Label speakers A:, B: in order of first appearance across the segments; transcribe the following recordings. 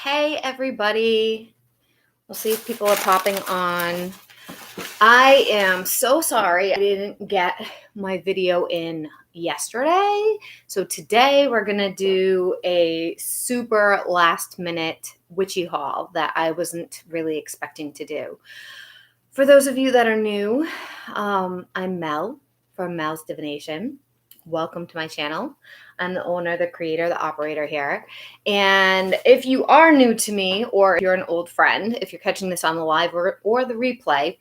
A: Hey, everybody. We'll see if people are popping on. I am so sorry I didn't get my video in yesterday. So today we're going to do a super last minute witchy haul that I wasn't really expecting to do. For those of you that are new, I'm Mel from Mel's Divination. Welcome to my channel. I'm the owner, the creator, the operator here. And if you are new to me, or if you're an old friend, if you're catching this on the live or the replay,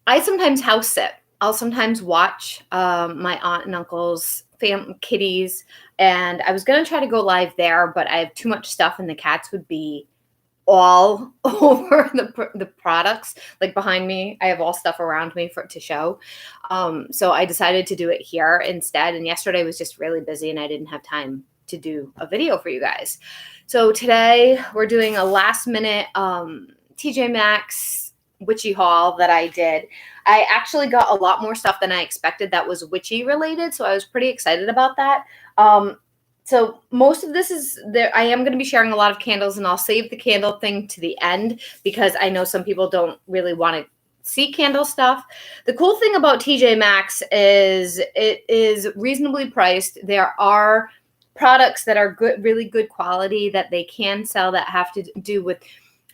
A: I sometimes house sit. I'll sometimes watch my aunt and uncle's kitties, and I was going to try to go live there, but I have too much stuff and the cats would be all over the products. Like behind me, I have all stuff around me to show. So I decided to do it here instead. And yesterday was just really busy and I didn't have time to do a video for you guys. So today we're doing a last minute TJMaxx witchy haul that I did. I actually got a lot more stuff than I expected that was witchy related. So I was pretty excited about that. So most of this is there. I am going to be sharing a lot of candles, and I'll save the candle thing to the end because I know some people don't really want to see candle stuff. The cool thing about TJMaxx is it is reasonably priced. There are products that are good, really good quality that they can sell that have to do with,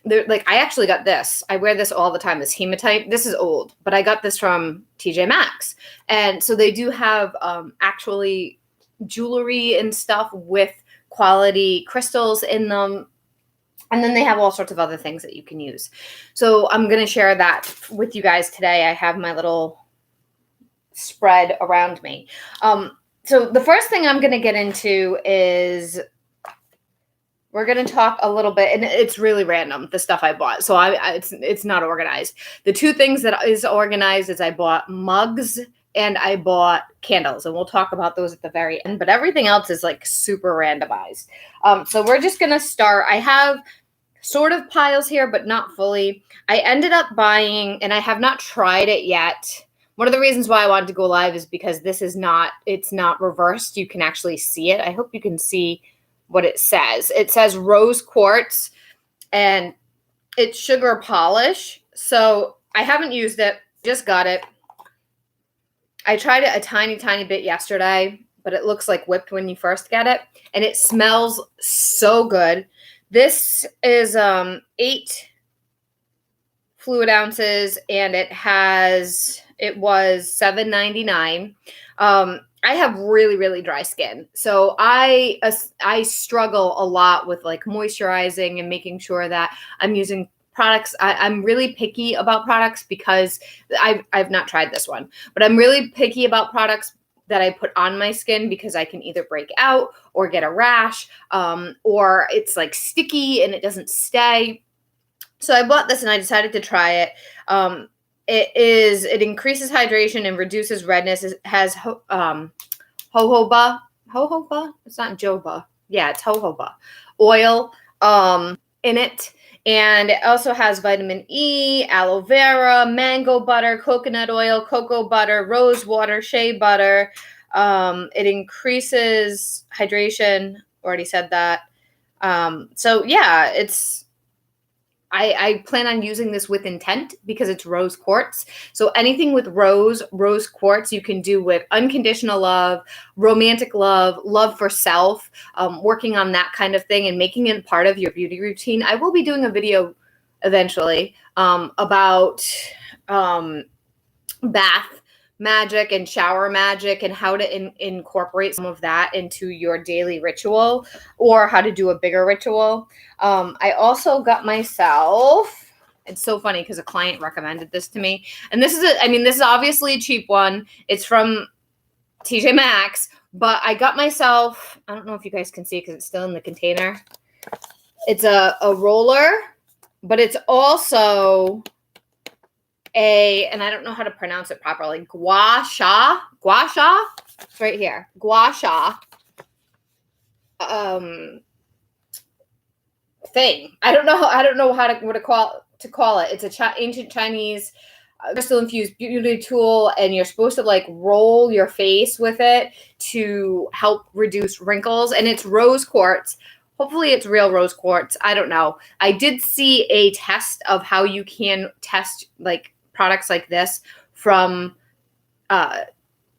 A: like I actually got this. I wear this all the time, this hematite. This is old, but I got this from TJMaxx. And so they do have actually jewelry and stuff with quality crystals in them. And then they have all sorts of other things that you can use. So I'm going to share that with you guys today. I have my little spread around me. So the first thing I'm going to get into is we're going to talk a little bit, and it's really random, the stuff I bought. So it's not organized. The two things that is organized is I bought mugs and I bought candles, and we'll talk about those at the very end, but everything else is like super randomized. So we're just going to start. I have sort of piles here, but not fully. I ended up buying, and I have not tried it yet. One of the reasons why I wanted to go live is because this is not, it's not reversed. You can actually see it. I hope you can see what it says. It says rose quartz and it's sugar polish. So I haven't used it, just got it. I tried it a tiny bit yesterday, but it looks like whipped when you first get it. And it smells so good. This is 8 fluid ounces and it was $7.99. I have really dry skin. So I struggle a lot with like moisturizing and making sure that I'm using products. I'm really picky about products because I've not tried this one, but I'm really picky about products that I put on my skin because I can either break out or get a rash, or it's like sticky and it doesn't stay. So I bought this and I decided to try it. It increases hydration and reduces redness. It has jojoba. It's not joba. Yeah, it's jojoba oil in it. And it also has vitamin E, aloe vera, mango butter, coconut oil, cocoa butter, rose water, shea butter. It increases hydration. Already said that. So yeah, I plan on using this with intent because it's rose quartz. So anything with rose quartz, you can do with unconditional love, romantic love, love for self, working on that kind of thing and making it part of your beauty routine. I will be doing a video eventually about bath magic and shower magic and how to incorporate some of that into your daily ritual or how to do a bigger ritual. I also got myself, it's so funny because a client recommended this to me, and this is obviously a cheap one. It's from TJMaxx, but I got myself, I don't know if you guys can see because it's still in the container. It's a roller, but it's also and I don't know how to pronounce it properly, gua sha, it's right here, gua sha, thing. I don't know how to call it. It's a ancient Chinese crystal infused beauty tool, and you're supposed to like roll your face with it to help reduce wrinkles, and it's rose quartz. Hopefully it's real rose quartz. I don't know. I did see a test of how you can test like products like this from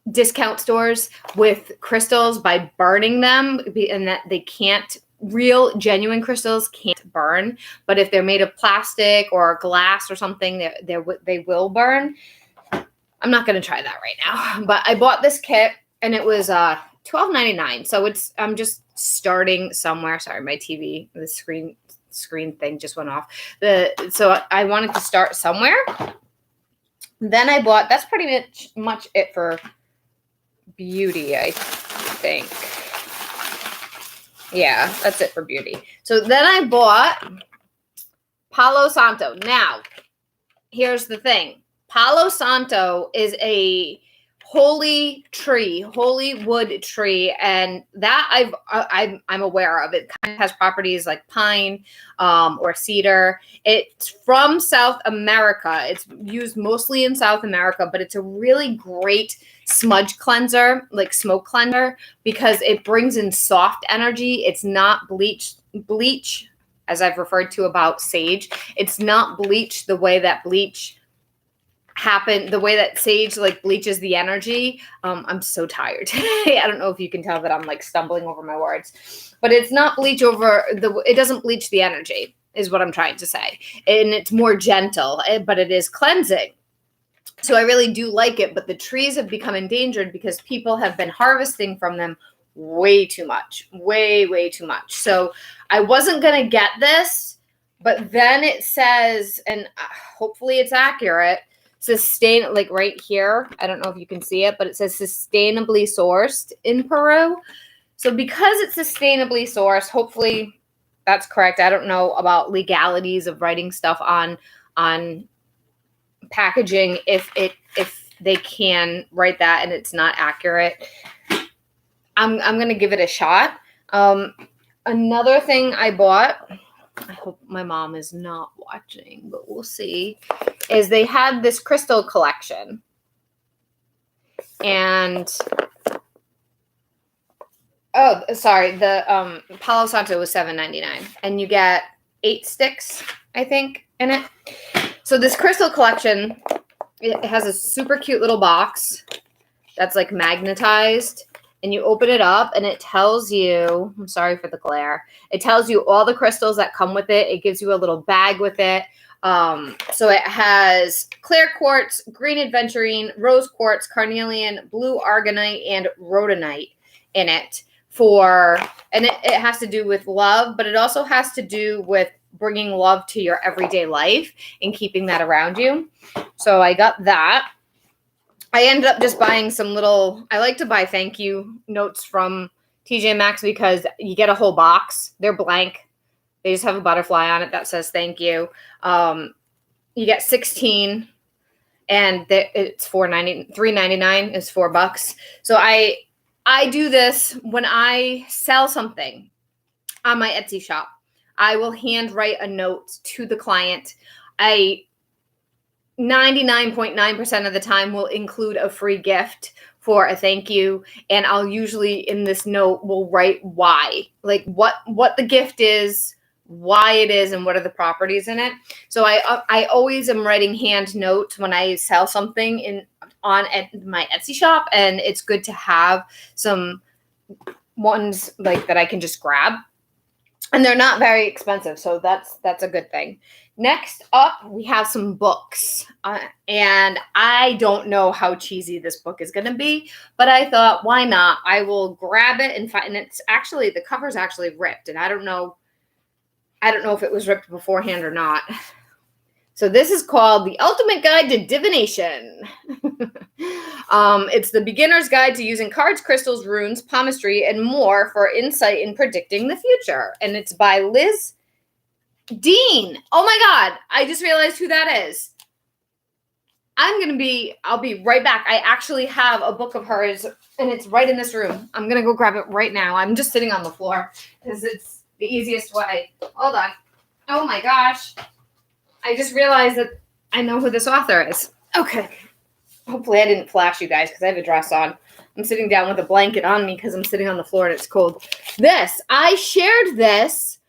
A: discount stores with crystals by burning them, and that they can't, real genuine crystals can't burn, but if they're made of plastic or glass or something, they will burn. I'm not going to try that right now, but I bought this kit and it was $12.99. So I'm just starting somewhere. Sorry, my TV, the screen thing just went off. So I wanted to start somewhere. Then I bought, that's pretty much it for beauty, I think. Yeah, that's it for beauty. So then I bought Palo Santo. Now, here's the thing. Palo Santo is a holy wood tree, and that I'm aware of. It kind of has properties like pine or cedar. It's from South America. It's used mostly in South America, but it's a really great smudge cleanser, like smoke cleanser, because it brings in soft energy. It's not bleach, as I've referred to about sage. It's not bleach the way that sage like bleaches the energy. I'm so tired today. I don't know if you can tell that I'm like stumbling over my words, but it's not bleach it doesn't bleach the energy is what I'm trying to say. And it's more gentle, but it is cleansing. So I really do like it, but the trees have become endangered because people have been harvesting from them way too much, way too much. So I wasn't going to get this, but then it says, and hopefully it's accurate, like right here, I don't know if you can see it, but it says sustainably sourced in Peru. So because it's sustainably sourced, hopefully that's correct. I don't know about legalities of writing stuff on packaging if they can write that and it's not accurate. I'm gonna give it a shot. Another thing I bought, I hope my mom is not watching, but we'll see, is they had this crystal collection. And the Palo Santo was $7.99, and you get 8 sticks, I think, in it. So this crystal collection, it has a super cute little box that's like magnetized, and you open it up and it tells you, I'm sorry for the glare, it tells you all the crystals that come with it. It gives you a little bag with it. So it has clear quartz, green aventurine, rose quartz, carnelian, blue argonite, and rhodonite in it and it has to do with love, but it also has to do with bringing love to your everyday life and keeping that around you. So I got that. I ended up just buying I like to buy thank you notes from TJMaxx because you get a whole box. They're blank. They just have a butterfly on it that says thank you. You get 16 and it's $3.99 is $4. So I do this when I sell something on my Etsy shop. I will handwrite a note to the client. 99.9% of the time will include a free gift for a thank you. And I'll usually in this note will write why, like what the gift is, why it is, and what are the properties in it. So I always am writing hand notes when I sell something on my Etsy shop, and it's good to have some ones like that I can just grab. And they're not very expensive, so that's a good thing. Next up, we have some books. And I don't know how cheesy this book is going to be, but I thought, why not? I will grab it and it's actually, the cover's actually ripped, and I don't know if it was ripped beforehand or not. So this is called The Ultimate Guide to Divination. It's the beginner's guide to using cards, crystals, runes, palmistry, and more for insight in predicting the future. And it's by Liz Dean. Oh my God. I just realized who that is. I'll be right back. I actually have a book of hers and it's right in this room. I'm going to go grab it right now. I'm just sitting on the floor because it's the easiest way. Hold on. Oh my gosh. I just realized that I know who this author is. Okay. Hopefully I didn't flash you guys because I have a dress on. I'm sitting down with a blanket on me because I'm sitting on the floor and it's cold. I shared this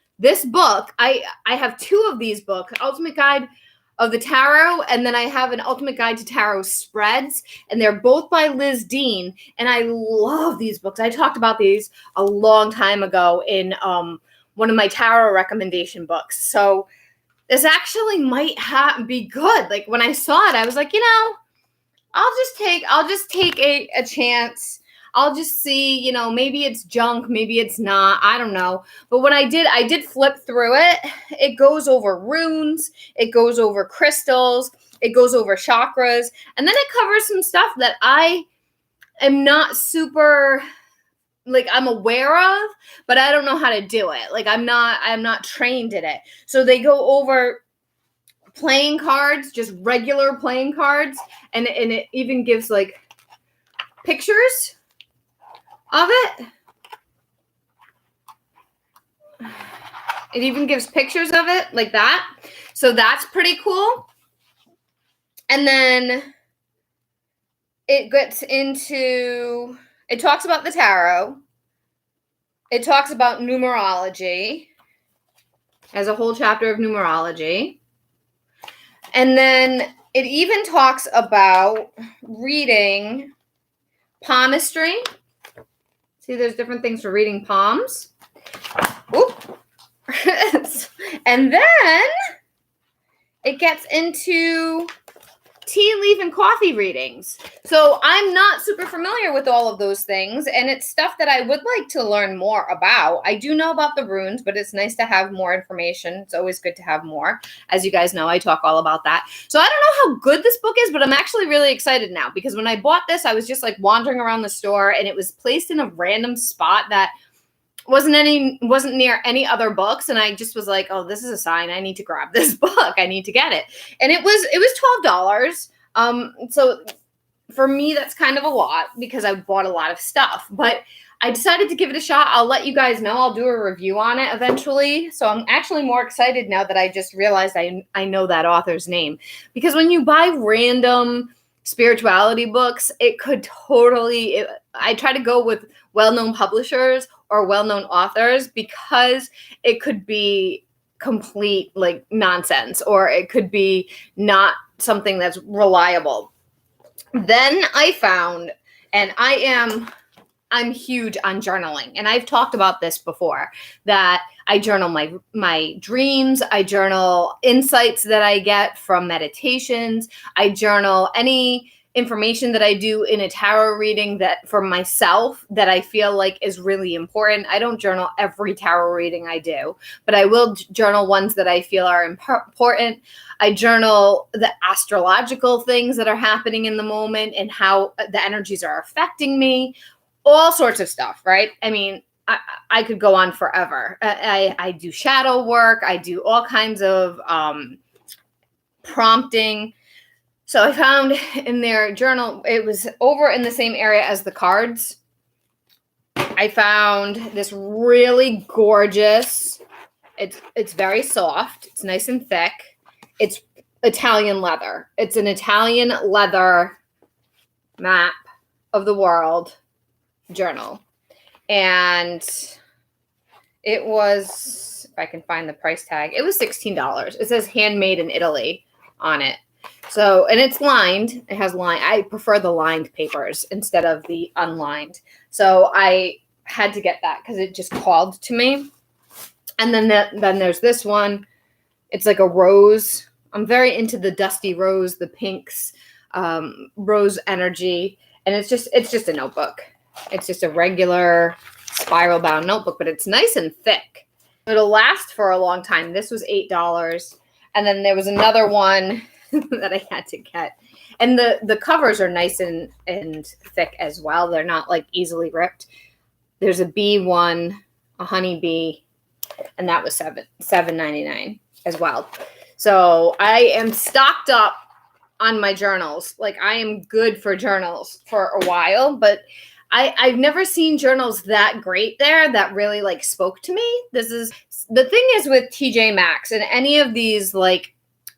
A: book. I have 2 of these books, Ultimate Guide of the Tarot, and then I have an Ultimate Guide to Tarot Spreads, and they're both by Liz Dean, and I love these books. I talked about these a long time ago in one of my tarot recommendation books. So this actually might be good. Like when I saw it, I was like, I'll just take a chance. I'll just see, maybe it's junk, maybe it's not. I don't know. But when I did flip through it. It goes over runes. It goes over crystals. It goes over chakras. And then it covers some stuff that I am not super, I'm aware of, but I don't know how to do it. I'm not trained in it. So they go over playing cards, just regular playing cards. And it even gives pictures of it. It even gives pictures of it like that. So that's pretty cool. And then it talks about the tarot. It talks about numerology. Has a whole chapter of numerology. And then it even talks about reading palmistry. See, there's different things for reading palms. Oop. And then it gets into tea leaf and coffee readings. So I'm not super familiar with all of those things, and it's stuff that I would like to learn more about. I do know about the runes, but it's nice to have more information. It's always good to have more. As you guys know, I talk all about that. So I don't know how good this book is, but I'm actually really excited now because when I bought this, I was just wandering around the store, and it was placed in a random spot that wasn't near any other books, and I just was like, oh, this is a sign. I need to grab this book. I need to get it. And it was $12. So for me, that's kind of a lot because I bought a lot of stuff, but I decided to give it a shot. I'll let you guys know. I'll do a review on it eventually. So I'm actually more excited now that I just realized I know that author's name, because when you buy random spirituality books, it could totally, I try to go with well-known publishers or well-known authors because it could be complete nonsense, or it could be not something that's reliable. Then I found, and I'm huge on journaling, and I've talked about this before, that I journal my dreams, I journal insights that I get from meditations, I journal any information that I do in a tarot reading that for myself that I feel is really important. I don't journal every tarot reading I do, but I will journal ones that I feel are important. I journal the astrological things that are happening in the moment and how the energies are affecting me. All sorts of stuff, right? I mean, I could go on forever. I do shadow work. I do all kinds of prompting. So I found in their journal, it was over in the same area as the cards. I found this really gorgeous, it's very soft. It's nice and thick. It's Italian leather. It's an Italian leather map of the world journal. And it was, if I can find the price tag, it was $16. It says handmade in Italy on it. So, and it's lined. It has line. I prefer the lined papers instead of the unlined. So I had to get that because it just called to me. And then there's this one. It's like a rose. I'm very into the dusty rose, the pinks, rose energy. And it's just a notebook. It's just a regular spiral bound notebook, but it's nice and thick. It'll last for a long time. This was $8. And then there was another one that I had to get. And the covers are nice and thick as well. They're not easily ripped. There's a bee one, a honey bee, and that was $7.99 as well. So I am stocked up on my journals. I am good for journals for a while, but I've never seen journals that great there that really spoke to me. The thing is with TJMaxx and any of these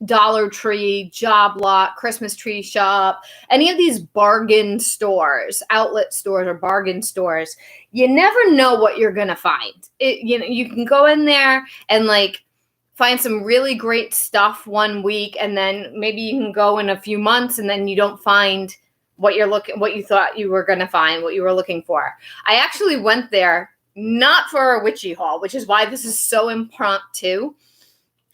A: Dollar Tree, Job Lot, Christmas Tree Shop, any of these bargain stores, outlet stores or bargain stores, you never know what you're going to find. You can go in there and like find some really great stuff one week, and then maybe you can go in a few months and then you don't find what you thought you were going to find, what you were looking for. I actually went there not for a witchy haul, which is why this is so impromptu.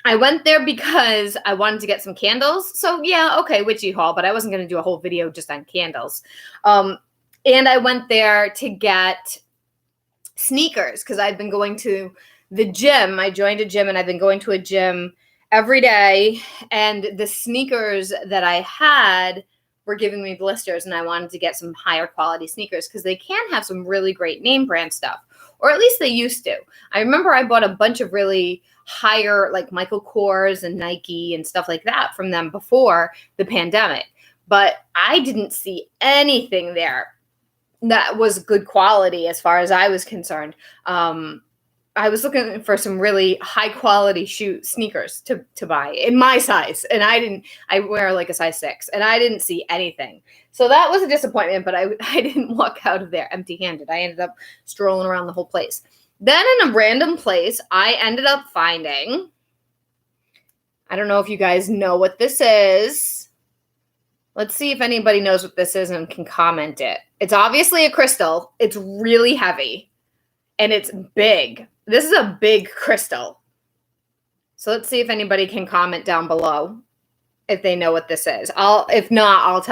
A: I went there because I wanted to get some candles. So yeah, okay, witchy haul, but I wasn't going to do a whole video just on candles. And I went there to get sneakers because I've been going to the gym. I joined a gym and I've been going to a gym every day. And the sneakers that I had were giving me blisters, and I wanted to get some higher quality sneakers because they can have some really great name brand stuff, or at least they used to. I remember I bought a bunch of really higher, like Michael Kors and Nike and stuff like that from them before the pandemic, but I didn't see anything there that was good quality as far as I was concerned. I was looking for some really high quality sneakers to buy in my size. And I wear like a size 6 and I didn't see anything. So that was a disappointment, but I didn't walk out of there empty handed. I ended up strolling around the whole place. Then in a random place, I ended up finding, I don't know if you guys know what this is. Let's see if anybody knows what this is and can comment it. It's obviously a crystal. It's really heavy and it's big. This is a big crystal. So let's see if anybody can comment down below if they know what this is. If not,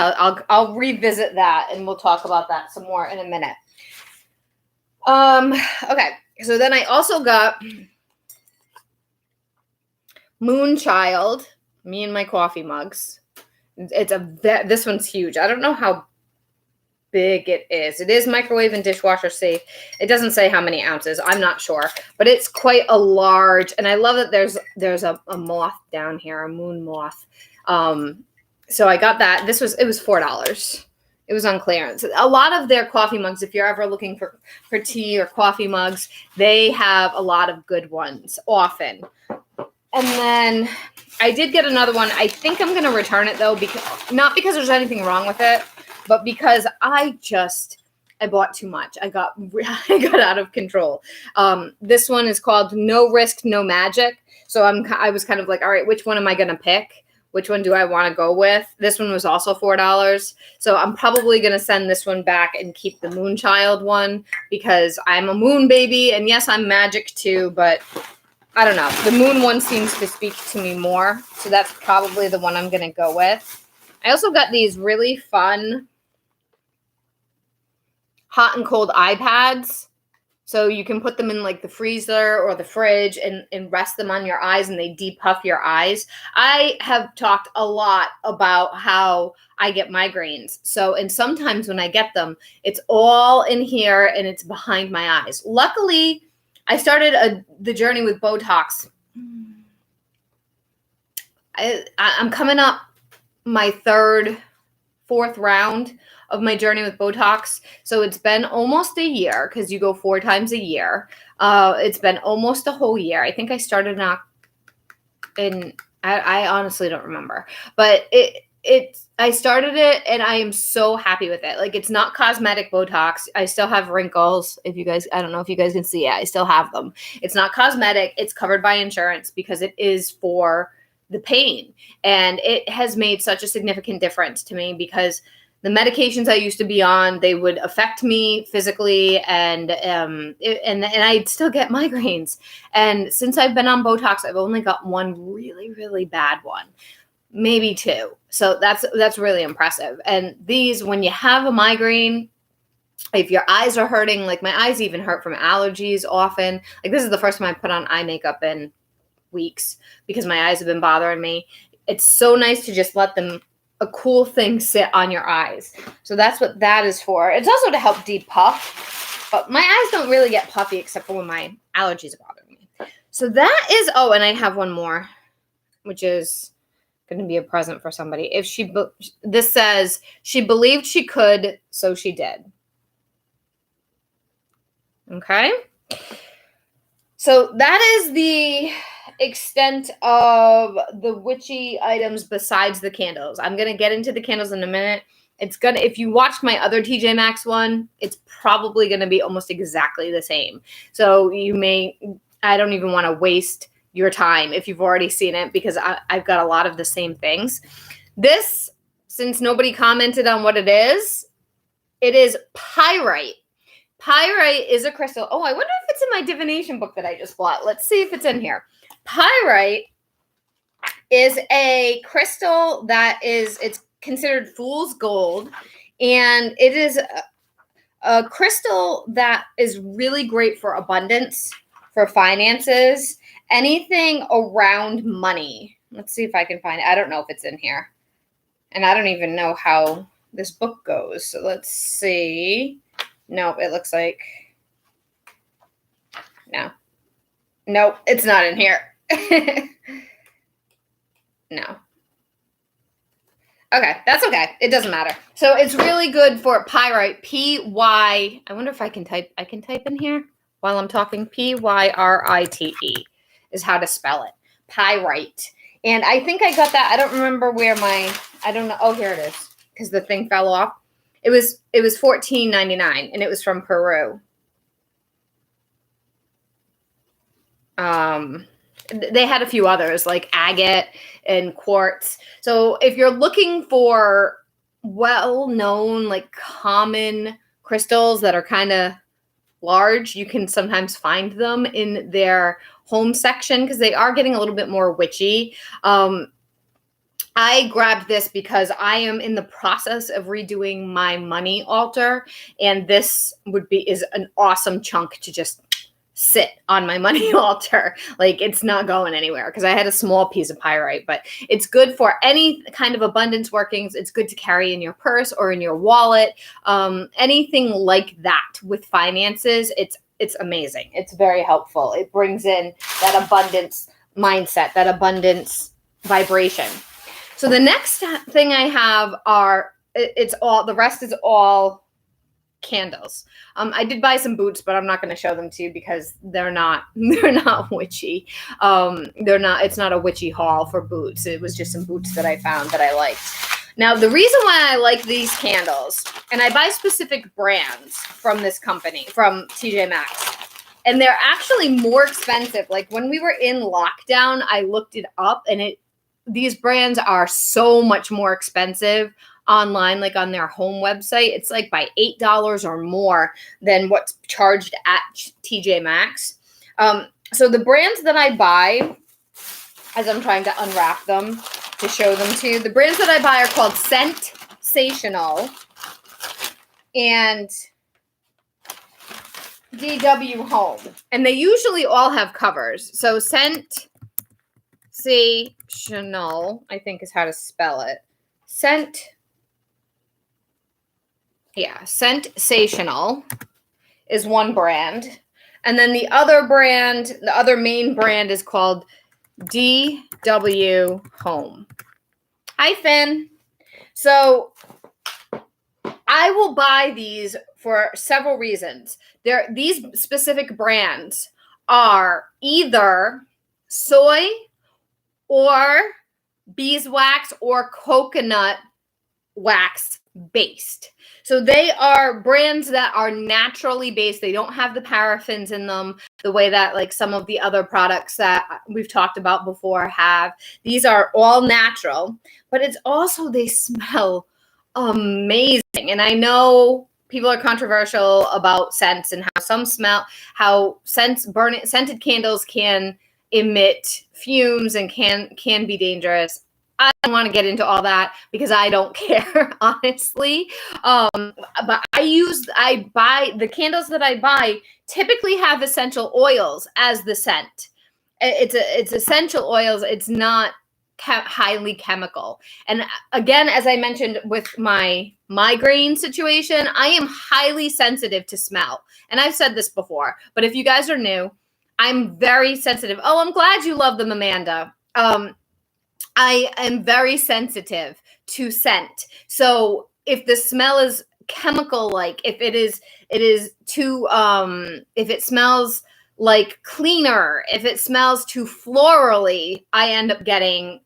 A: I'll revisit that and we'll talk about that some more in a minute. Okay. So then I also got Moonchild, me and my coffee mugs. This one's huge. I don't know how big it is. It is microwave and dishwasher safe. It doesn't say how many ounces. I'm not sure, but it's quite a large, and I love that there's a moth down here, a moon moth. So I got that. It was $4. It was on clearance. A lot of their coffee mugs, if you're ever looking for tea or coffee mugs, they have a lot of good ones often. And then I did get another one. I think I'm going to return it though, not because there's anything wrong with it, but because I bought too much. I got out of control. This one is called No Risk, No Magic. So I was kind of like, all right, which one am I going to pick? Which one do I want to go with? This one was also $4. So I'm probably going to send this one back and keep the Moonchild one because I'm a moon baby. And yes, I'm magic too, but I don't know. The moon one seems to speak to me more. So that's probably the one I'm going to go with. I also got these really fun hot and cold iPads. So you can put them in like the freezer or the fridge and rest them on your eyes and they depuff your eyes. I have talked a lot about how I get migraines. And sometimes when I get them, it's all in here and it's behind my eyes. Luckily, I started the journey with Botox. I'm coming up my fourth round of my journey with Botox. So it's been almost a year because you go 4 times a year. It's been almost a whole year. I think I started I honestly don't remember, but I started it and I am so happy with it. Like it's not cosmetic Botox. I still have wrinkles. I don't know if you guys can see it. I still have them. It's not cosmetic. It's covered by insurance because it is for the pain. And it has made such a significant difference to me because the medications I used to be on, they would affect me physically and I'd still get migraines. And since I've been on Botox, I've only got one really, really bad one, maybe 2. So that's really impressive. And these, when you have a migraine, if your eyes are hurting, like my eyes even hurt from allergies often. Like this is the first time I put on eye makeup in weeks because my eyes have been bothering me. It's so nice to just let a cool thing sit on your eyes. So that's what that is for. It's also to help depuff, but my eyes don't really get puffy except for when my allergies are bothering me. So that is, and I have one more, which is going to be a present for somebody. This says, she believed she could, so she did. Okay. So that is the extent of the witchy items besides the candles. I'm going to get into the candles in a minute. If you watched my other TJMaxx one, it's probably going to be almost exactly the same. So I don't even want to waste your time if you've already seen it, because I've got a lot of the same things. This, since nobody commented on what it is pyrite. Pyrite is a crystal. Oh, I wonder if it's in my divination book that I just bought. Let's see if it's in here. Pyrite is a crystal it's considered fool's gold, and it is a crystal that is really great for abundance, for finances, anything around money. Let's see if I can find it. I don't know if it's in here, and I don't even know how this book goes. So let's see. Nope, it looks like no. Nope, it's not in here. No. Okay, that's okay. It doesn't matter. So it's really good for pyrite. P-Y. I wonder if I can type in here while I'm talking. P-Y-R-I-T-E is how to spell it. Pyrite. And I think I got that. I don't remember where I don't know. Oh, here it is. Because the thing fell off. It was $14.99, and it was from Peru. They had a few others like agate and quartz. So if you're looking for well-known, like common crystals that are kind of large, you can sometimes find them in their home section because they are getting a little bit more witchy. I grabbed this because I am in the process of redoing my money altar, and this is an awesome chunk to just sit on my money altar. Like, it's not going anywhere because I had a small piece of pyrite, but it's good for any kind of abundance workings. It's good to carry in your purse or in your wallet. Anything like that with finances, it's amazing. It's very helpful. It brings in that abundance mindset, that abundance vibration. So the next thing I have the rest is all candles. I did buy some boots, but I'm not going to show them to you because they're not witchy. It's not a witchy haul for boots. It was just some boots that I found that I liked. Now, the reason why I like these candles, and I buy specific brands from this company, from TJMaxx, and they're actually more expensive. Like when we were in lockdown, I looked it up, and these brands are so much more expensive online, like on their home website. It's like by $8 or more than what's charged at TJMaxx. So the brands that I buy, as I'm trying to unwrap them to show them to you, the brands that I buy are called Sensational and DW Home. And they usually all have covers. So Sensational, I think is how to spell it. Sensational is one brand. And then the other main brand is called DW Home. Hi, Finn. So I will buy these for several reasons. These specific brands are either soy or beeswax or coconut wax based. So they are brands that are naturally based. They don't have the paraffins in them the way that like some of the other products that we've talked about before have. These are all natural, but it's also, they smell amazing. And I know people are controversial about scents and how scented candles can emit fumes and can be dangerous. I don't want to get into all that because I don't care, honestly. But I buy the candles that I buy typically have essential oils as the scent. It's essential oils. It's not highly chemical. And again, as I mentioned with my migraine situation, I am highly sensitive to smell. And I've said this before, but if you guys are new, I'm very sensitive. Oh, I'm glad you love them, Amanda. I am very sensitive to scent. So if the smell is chemical, like if it is too, if it smells like cleaner, if it smells too florally, I end up getting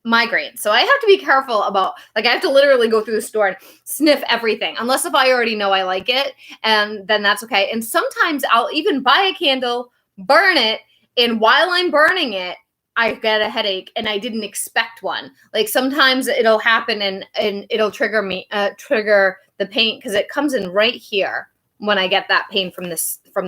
A: migraines. So I have to be careful about, like, I have to literally go through the store and sniff everything, unless if I already know I like it, and then that's okay. And sometimes I'll even buy a candle, burn it, and while I'm burning it, I get a headache and I didn't expect one. Like sometimes it'll happen and it'll trigger the pain, because it comes in right here when I get that pain from the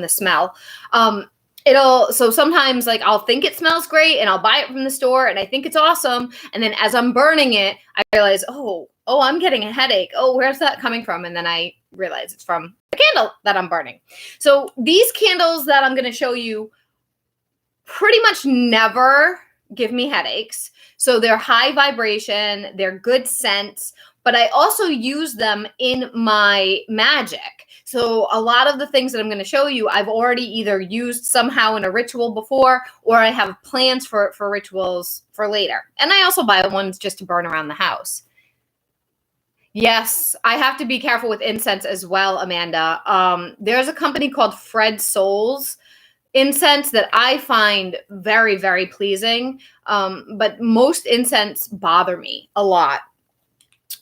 A: smell. So sometimes like I'll think it smells great and I'll buy it from the store and I think it's awesome. And then as I'm burning it, I realize, oh, I'm getting a headache. Oh, where's that coming from? And then I realize it's from the candle that I'm burning. So these candles that I'm going to show you pretty much never give me headaches. So they're high vibration, they're good scents, but I also use them in my magic. So a lot of the things that I'm going to show you, I've already either used somehow in a ritual before, or I have plans for rituals for later. And I also buy ones just to burn around the house. Yes, I have to be careful with incense as well, Amanda. There's a company called Fred Souls incense that I find very, very pleasing. But most incense bother me a lot.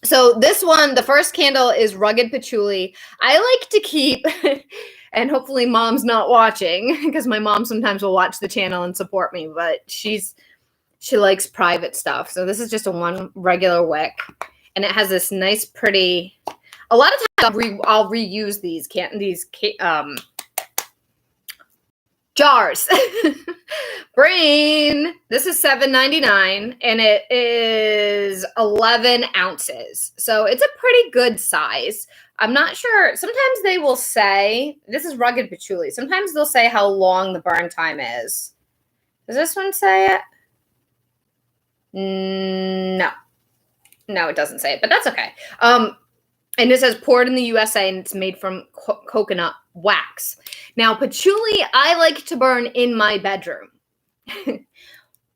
A: So this one, the first candle is Rugged Patchouli. I like to keep, and hopefully mom's not watching, because my mom sometimes will watch the channel and support me, but she likes private stuff. So this is just a one regular wick, and it has this nice, pretty, a lot of times I'll reuse these jars. Brain. This is $7.99 and it is 11 ounces. So it's a pretty good size. I'm not sure. Sometimes they will say, this is Rugged Patchouli. Sometimes they'll say how long the burn time is. Does this one say it? No, it doesn't say it, but that's okay. And it says poured in the USA and it's made from coconut wax. Now, patchouli, I like to burn in my bedroom.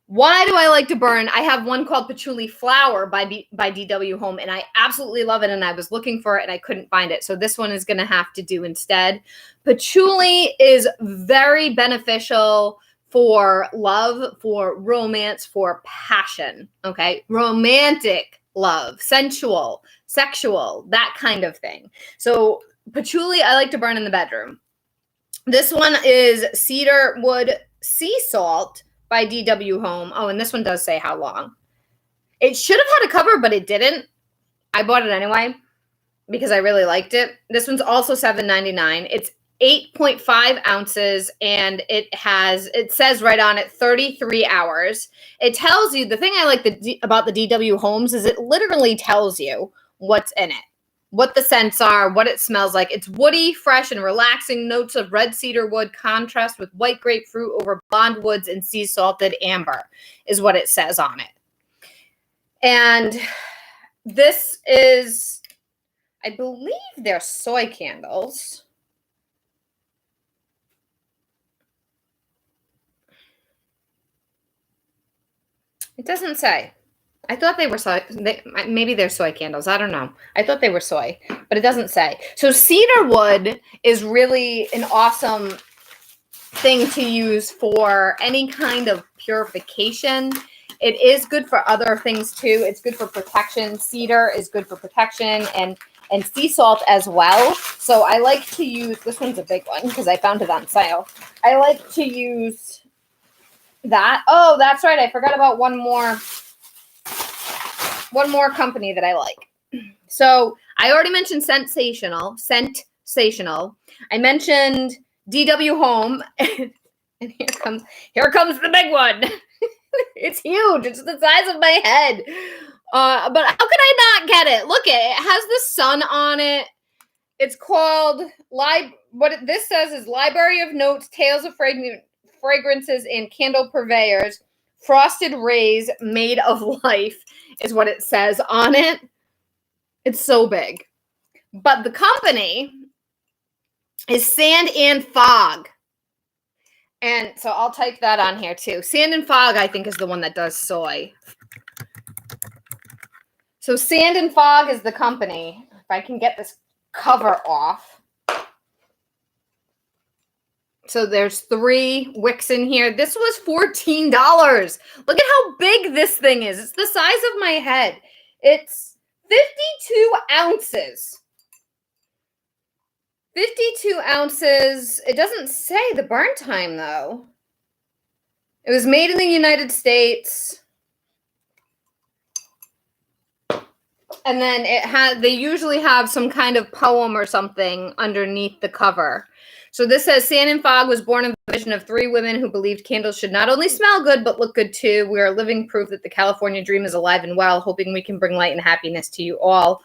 A: Why do I like to burn? I have one called Patchouli Flower by DW Home, and I absolutely love it, and I was looking for it, and I couldn't find it. So this one is going to have to do instead. Patchouli is very beneficial for love, for romance, for passion, okay? Romantic love, sensual, sexual, that kind of thing. So patchouli, I like to burn in the bedroom. This one is Cedar Wood Sea Salt by DW Home. Oh, and this one does say how long. It should have had a cover, but it didn't. I bought it anyway because I really liked it. This one's also $7.99. It's 8.5 ounces, and it says right on it 33 hours. It tells you, the thing I like about the DW Homes is it literally tells you what's in it, what the scents are, what it smells like. It's woody, fresh, and relaxing. Notes of red cedar wood contrast with white grapefruit over blonde woods and sea salted amber is what it says on it. And this is, I believe they're soy candles. It doesn't say. I thought they were soy. Maybe they're soy candles. I don't know. I thought they were soy, but it doesn't say. So cedar wood is really an awesome thing to use for any kind of purification. It is good for other things too. It's good for protection. Cedar is good for protection, and sea salt as well. So I like to use, this one's a big one because I found it on sale. I like to use that. Oh, that's right. I forgot about one more company that I like. So I already mentioned Sensational. I mentioned DW Home, and here comes the big one. It's huge. It's the size of my head. But how could I not get it? Look, it has the sun on it. It's called this says is Library of Notes, Tales of Fragrances and Candle Purveyors. Frosted Rays Made of Life is what it says on it. It's so big. But the company is Sand and Fog. And so I'll type that on here too. Sand and Fog, I think, is the one that does soy. So Sand and Fog is the company. If I can get this cover off. So there's 3 wicks in here. This was $14. Look at how big this thing is. It's the size of my head. It's 52 ounces. 52 ounces. It doesn't say the burn time, though. It was made in the United States. And then they usually have some kind of poem or something underneath the cover. So this says, Sand and Fog was born in a vision of 3 women who believed candles should not only smell good, but look good too. We are living proof that the California dream is alive and well, hoping we can bring light and happiness to you all.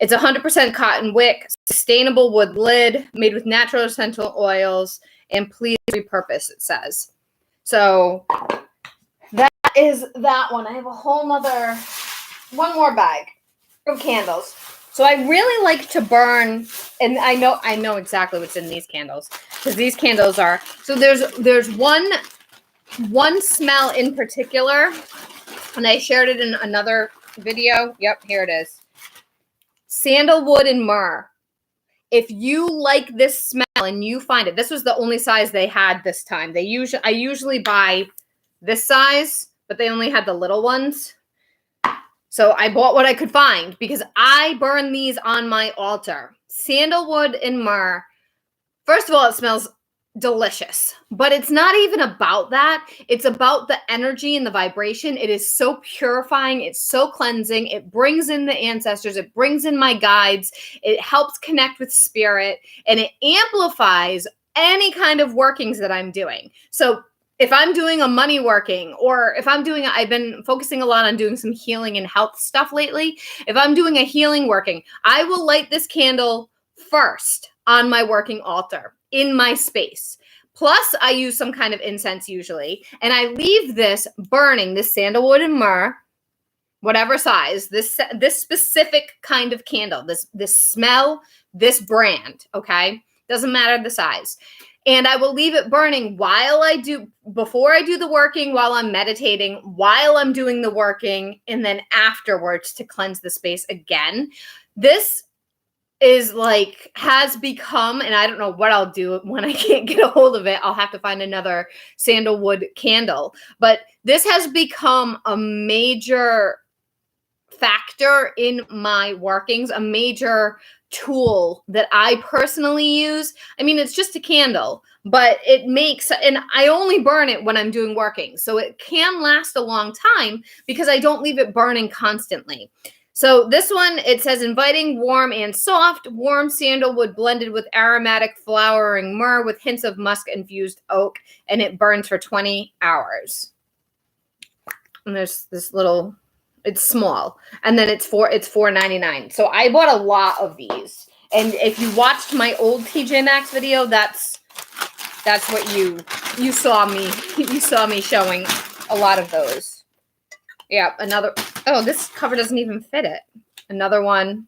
A: It's 100% cotton wick, sustainable wood lid, made with natural essential oils, and please repurpose, it says. So that is that one. I have a whole nother, one more bag of candles. So I really like to burn, and I know exactly what's in these candles, because these candles are, so there's one smell in particular, and I shared it in another video. Yep, here it is. Sandalwood and Myrrh. If you like this smell and you find it, this was the only size they had this time. I usually buy this size, but they only had the little ones. So I bought what I could find because I burn these on my altar. Sandalwood and Myrrh. First of all, it smells delicious, but it's not even about that. It's about the energy and the vibration. It is so purifying. It's so cleansing. It brings in the ancestors. It brings in my guides. It helps connect with spirit, and it amplifies any kind of workings that I'm doing. So if I'm doing a money working, or if I've been focusing a lot on doing some healing and health stuff lately. If I'm doing a healing working, I will light this candle first on my working altar in my space. Plus, I use some kind of incense usually, and I leave this burning, this sandalwood and myrrh, whatever size, this specific kind of candle, this smell, this brand, okay? Doesn't matter the size. And I will leave it burning before I do the working, while I'm meditating, while I'm doing the working, and then afterwards to cleanse the space again. This has become, and I don't know what I'll do when I can't get a hold of it. I'll have to find another sandalwood candle. But this has become a major factor in my workings, a major tool that I personally use. I mean, it's just a candle, but and I only burn it when I'm doing working. So it can last a long time because I don't leave it burning constantly. So this one, it says inviting, warm and soft, warm sandalwood blended with aromatic flowering myrrh with hints of musk infused oak, and it burns for 20 hours. And there's this little, it's small, and then it's $4.99. So I bought a lot of these. And if you watched my old TJMaxx video, that's what you saw me showing a lot of those. Yeah, another. Oh, this cover doesn't even fit it. Another one.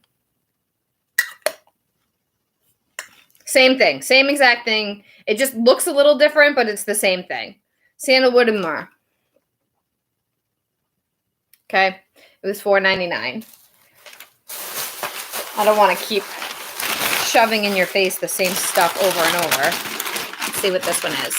A: Same thing. Same exact thing. It just looks a little different, but it's the same thing. Sandalwood and Myrrh. Okay. It was $4.99. I don't want to keep shoving in your face the same stuff over and over. Let's see what this one is.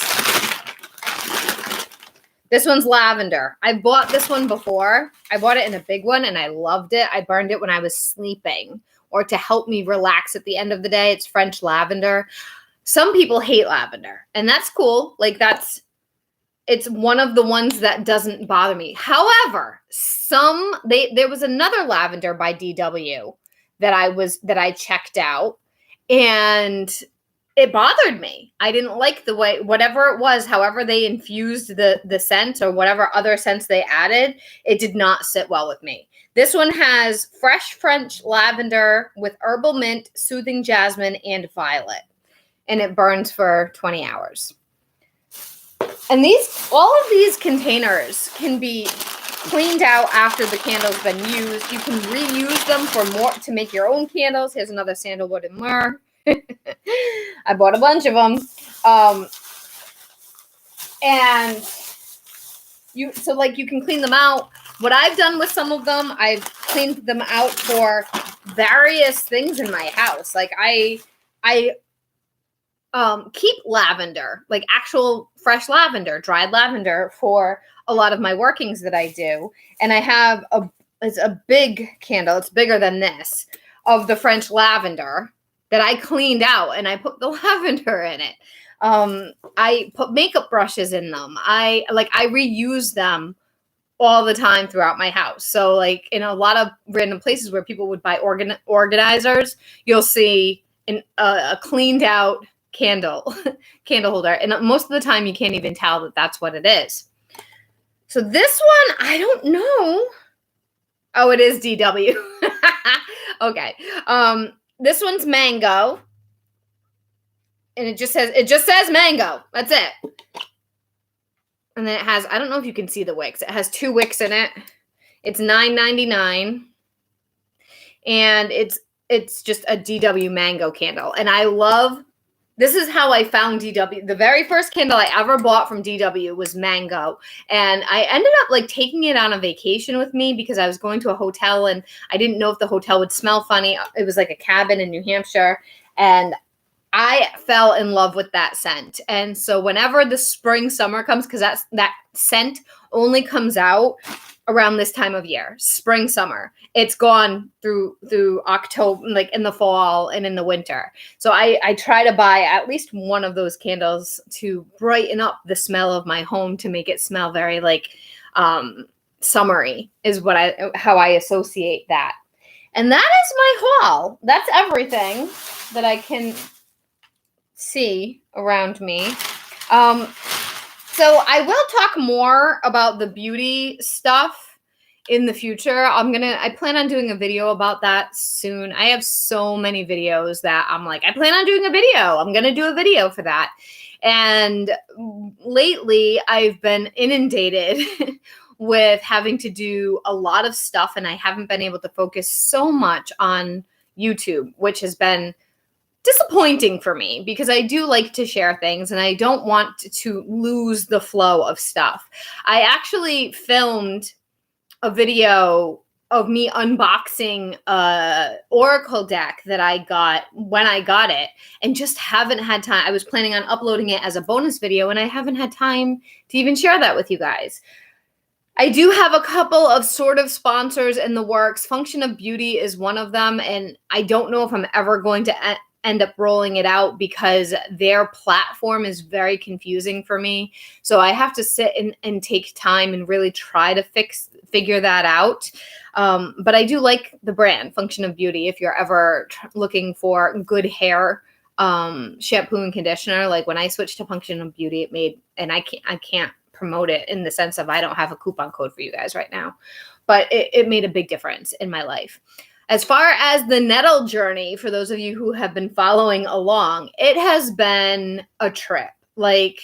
A: This one's lavender. I bought this one before. I bought it in a big one and I loved it. I burned it when I was sleeping or to help me relax at the end of the day. It's French lavender. Some people hate lavender, and that's cool. It's one of the ones that doesn't bother me. However, there was another lavender by DW that I checked out, and it bothered me. I didn't like the way, whatever it was, however they infused the scent or whatever other scents they added, it did not sit well with me. This one has fresh French lavender with herbal mint, soothing jasmine, and violet. And it burns for 20 hours. And all of these containers can be cleaned out after the candle's been used. You can reuse them to make your own candles. Here's another sandalwood and myrrh. I bought a bunch of them. And you can clean them out. What I've done with some of them, I've cleaned them out for various things in my house. Like I keep lavender, like actual fresh lavender, dried lavender for a lot of my workings that I do. And I have it's a big candle. It's bigger than this, of the French lavender that I cleaned out, and I put the lavender in it. I put makeup brushes in them. I reuse them all the time throughout my house. So like in a lot of random places where people would buy organizers, you'll see a cleaned out candle holder. And most of the time you can't even tell that that's what it is. So this one, I don't know. Oh, it is DW. Okay. This one's mango. And it just says mango. That's it. And then it has, I don't know if you can see the wicks. It has 2 wicks in it. It's $9.99. And it's just a DW mango candle. And I love, this is how I found DW. The very first candle I ever bought from DW was mango. And I ended up like taking it on a vacation with me because I was going to a hotel and I didn't know if the hotel would smell funny. It was like a cabin in New Hampshire. And I fell in love with that scent. And so whenever the spring, summer comes, because that scent only comes out around this time of year, spring, summer. It's gone through October, like in the fall and in the winter. So I try to buy at least one of those candles to brighten up the smell of my home, to make it smell very like summery is how I associate that. And that is my haul. That's everything that I can see around me. So I will talk more about the beauty stuff in the future. I plan on doing a video about that soon. I have so many videos that I'm like, I plan on doing a video. I'm going to do a video for that. And lately I've been inundated with having to do a lot of stuff, and I haven't been able to focus so much on YouTube, which has been disappointing for me because I do like to share things and I don't want to lose the flow of stuff. I actually filmed a video of me unboxing a Oracle deck that I got when I got it, and just haven't had time. I was planning on uploading it as a bonus video and I haven't had time to even share that with you guys. I do have a couple of sort of sponsors in the works. Function of Beauty is one of them, and I don't know if I'm ever going to end up rolling it out because their platform is very confusing for me. So I have to sit and take time and really try to figure that out. But I do like the brand Function of Beauty. If you're ever looking for good hair shampoo and conditioner, like when I switched to Function of Beauty, it made, and I can't promote it in the sense of I don't have a coupon code for you guys right now, but it made a big difference in my life. As far as the nettle journey, for those of you who have been following along, it has been a trip. Like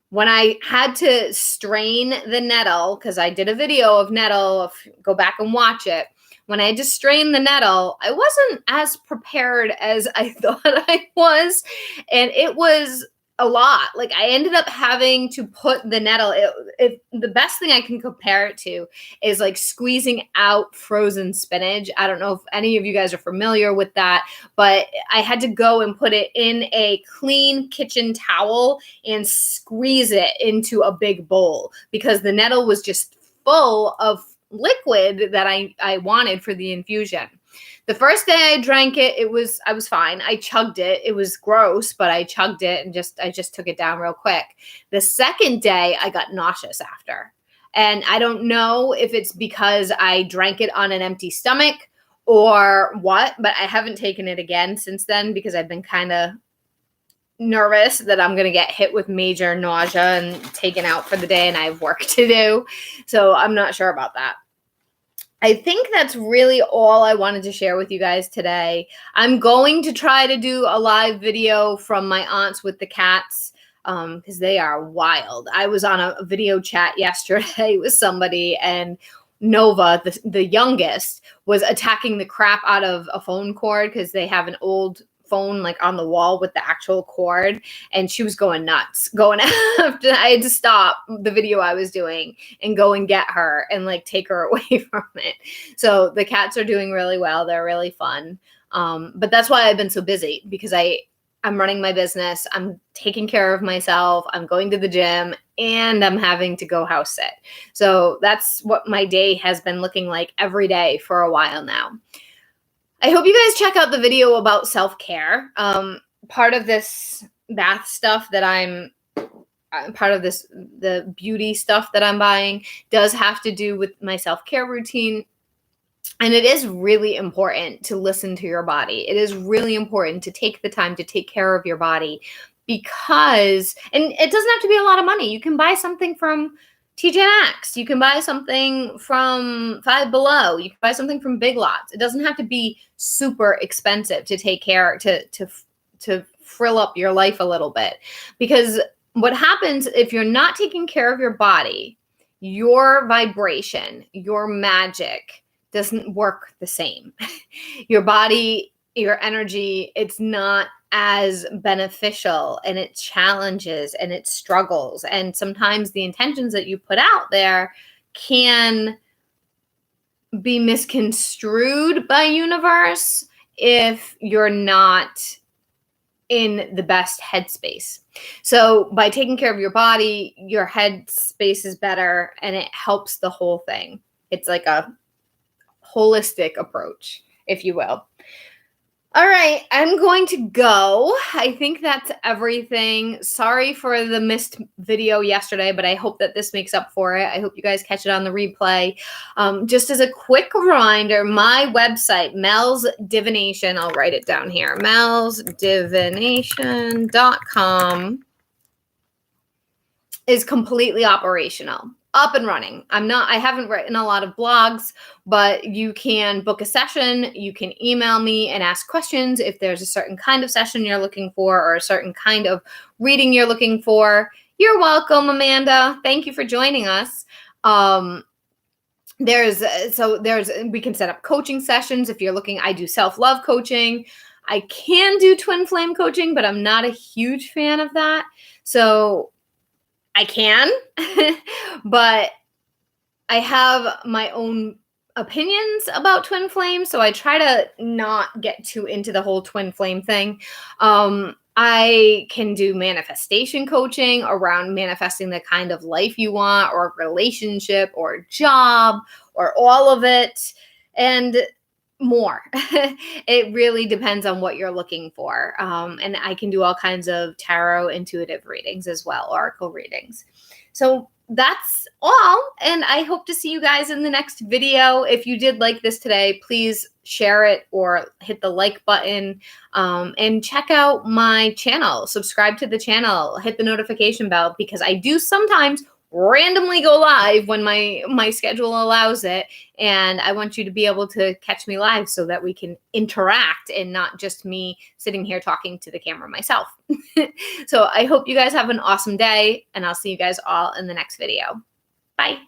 A: when I had to strain the nettle, because I did a video of nettle, go back and watch it. When I had to strain the nettle, I wasn't as prepared as I thought I was. And it was a lot. Like I ended up having to put the nettle, the best thing I can compare it to is like squeezing out frozen spinach. I don't know if any of you guys are familiar with that, but I had to go and put it in a clean kitchen towel and squeeze it into a big bowl because the nettle was just full of liquid that I wanted for the infusion. The first day I drank it, I was fine. I chugged it. It was gross, but I chugged it and I just took it down real quick. The second day I got nauseous after. And I don't know if it's because I drank it on an empty stomach or what, but I haven't taken it again since then because I've been kind of nervous that I'm going to get hit with major nausea and taken out for the day and I have work to do. So I'm not sure about that. I think that's really all I wanted to share with you guys today. I'm going to try to do a live video from my aunts with the cats because they are wild. I was on a video chat yesterday with somebody, and Nova, the youngest, was attacking the crap out of a phone cord because they have an old phone like on the wall with the actual cord, and she was going nuts, going after. I had to stop the video I was doing and go and get her and like take her away from it. So the cats are doing really well. They're really fun. But that's why I've been so busy, because I I'm running my business, I'm taking care of myself, I'm going to the gym, and I'm having to go house sit. So that's what my day has been looking like every day for a while now. I hope you guys check out the video about self-care. Part of this bath stuff that part of this, the beauty stuff that I'm buying does have to do with my self-care routine. And it is really important to listen to your body. It is really important to take the time to take care of your body because, and it doesn't have to be a lot of money. You can buy something from TJMaxx. You can buy something from Five Below. You can buy something from Big Lots. It doesn't have to be super expensive to take care, to frill up your life a little bit. Because what happens if you're not taking care of your body, your vibration, your magic doesn't work the same. Your body, your energy, it's not as beneficial, and it challenges and it struggles. And sometimes the intentions that you put out there can be misconstrued by universe if you're not in the best headspace. So by taking care of your body, your headspace is better and it helps the whole thing. It's like a holistic approach, if you will. All right, I'm going to go. I think that's everything. Sorry for the missed video yesterday, but I hope that this makes up for it. I hope you guys catch it on the replay. Just as a quick reminder, my website, Mel's Divination, I'll write it down here, melsdivination.com, is completely operational. Up and running. I haven't written a lot of blogs, but you can book a session. You can email me and ask questions if there's a certain kind of session you're looking for or a certain kind of reading you're looking for. You're welcome, Amanda. Thank you for joining us. We can set up coaching sessions if you're looking. I do self-love coaching. I can do twin flame coaching, but I'm not a huge fan of that. So I can, but I have my own opinions about twin flame, so I try to not get too into the whole twin flame thing. I can do manifestation coaching around manifesting the kind of life you want, or relationship, or job, or all of it, and more. It really depends on what you're looking for. And I can do all kinds of tarot intuitive readings as well, oracle readings. So that's all. And I hope to see you guys in the next video. If you did like this today, please share it or hit the like button, and check out my channel. Subscribe to the channel, hit the notification bell, because I do sometimes randomly go live when my schedule allows it, and I want you to be able to catch me live so that we can interact and not just me sitting here talking to the camera myself. So I hope you guys have an awesome day, and I'll see you guys all in the next video. Bye.